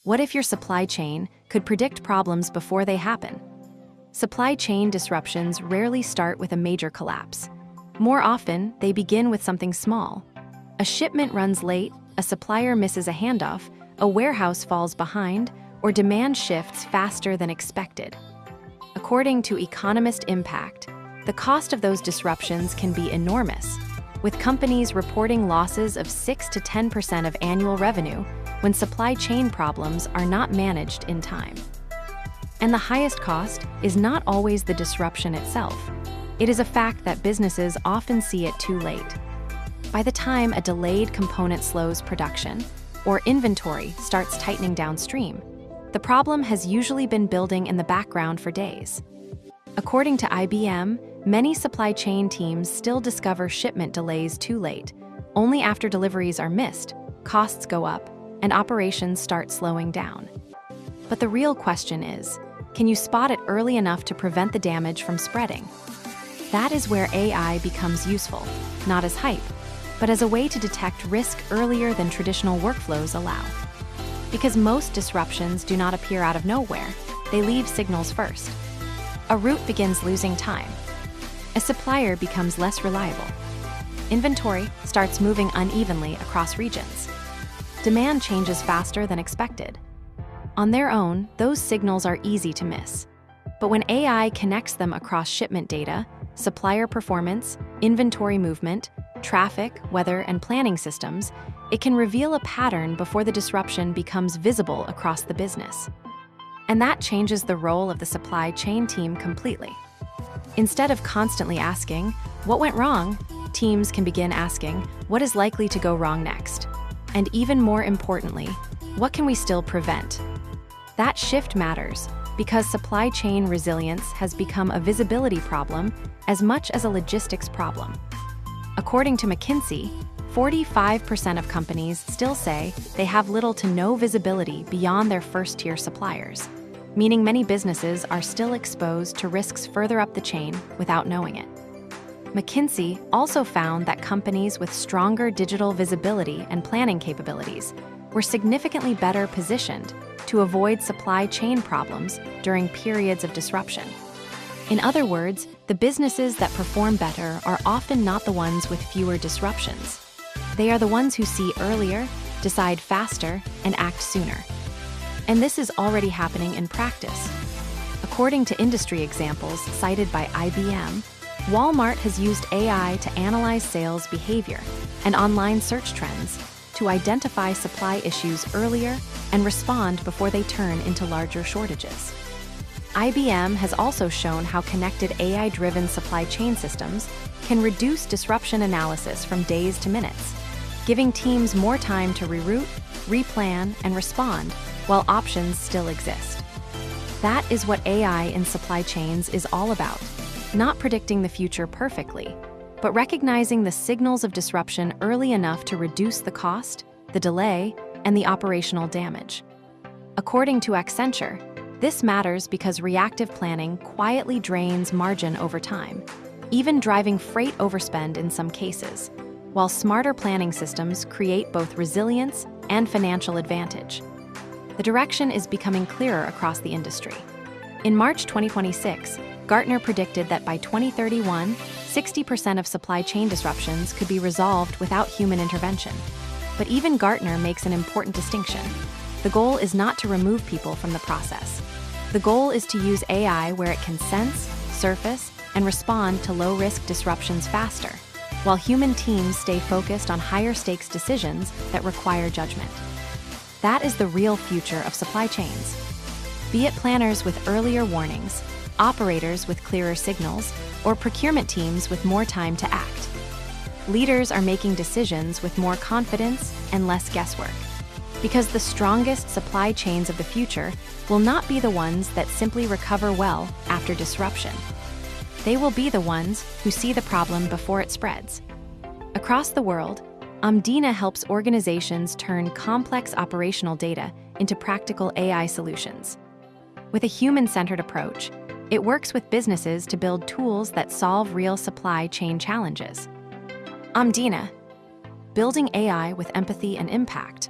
What if your supply chain could predict problems before they happen? Supply chain disruptions rarely start with a major collapse. More often, they begin with something small. A shipment runs late, a supplier misses a handoff, a warehouse falls behind, or demand shifts faster than expected. According to Economist Impact, the cost of those disruptions can be enormous, with companies reporting losses of 6 to 10% of annual revenue when supply chain problems are not managed in time. And the highest cost is not always the disruption itself. It is a fact that businesses often see it too late. By the time a delayed component slows production, or inventory starts tightening downstream, the problem has usually been building in the background for days. According to IBM, many supply chain teams still discover shipment delays too late. Only after deliveries are missed, costs go up, and operations start slowing down. But the real question is, can you spot it early enough to prevent the damage from spreading? That is where AI becomes useful, not as hype, but as a way to detect risk earlier than traditional workflows allow. Because most disruptions do not appear out of nowhere, they leave signals first. A route begins losing time. A supplier becomes less reliable. Inventory starts moving unevenly across regions. Demand changes faster than expected. On their own, those signals are easy to miss. But when AI connects them across shipment data, supplier performance, inventory movement, traffic, weather, and planning systems, it can reveal a pattern before the disruption becomes visible across the business. And that changes the role of the supply chain team completely. Instead of constantly asking, "What went wrong?" teams can begin asking, "What is likely to go wrong next?" And even more importantly, what can we still prevent? That shift matters because supply chain resilience has become a visibility problem as much as a logistics problem. According to McKinsey, 45% of companies still say they have little to no visibility beyond their first-tier suppliers, meaning many businesses are still exposed to risks further up the chain without knowing it. McKinsey also found that companies with stronger digital visibility and planning capabilities were significantly better positioned to avoid supply chain problems during periods of disruption. In other words, the businesses that perform better are often not the ones with fewer disruptions. They are the ones who see earlier, decide faster, and act sooner. And this is already happening in practice. According to industry examples cited by IBM, Walmart has used AI to analyze sales behavior and online search trends to identify supply issues earlier and respond before they turn into larger shortages. IBM has also shown how connected AI-driven supply chain systems can reduce disruption analysis from days to minutes, giving teams more time to reroute, replan, and respond while options still exist. That is what AI in supply chains is all about. Not predicting the future perfectly, but recognizing the signals of disruption early enough to reduce the cost, the delay, and the operational damage. According to Accenture, this matters because reactive planning quietly drains margin over time, even driving freight overspend in some cases, while smarter planning systems create both resilience and financial advantage. The direction is becoming clearer across the industry. In March 2026, Gartner predicted that by 2031, 60% of supply chain disruptions could be resolved without human intervention. But even Gartner makes an important distinction. The goal is not to remove people from the process. The goal is to use AI where it can sense, surface, and respond to low-risk disruptions faster, while human teams stay focused on higher-stakes decisions that require judgment. That is the real future of supply chains. Be it planners with earlier warnings, operators with clearer signals, or procurement teams with more time to act. Leaders are making decisions with more confidence and less guesswork. Because the strongest supply chains of the future will not be the ones that simply recover well after disruption. They will be the ones who see the problem before it spreads. Across the world, Omdena helps organizations turn complex operational data into practical AI solutions. With a human-centered approach, it works with businesses to build tools that solve real supply chain challenges. Omdena, building AI with empathy and impact.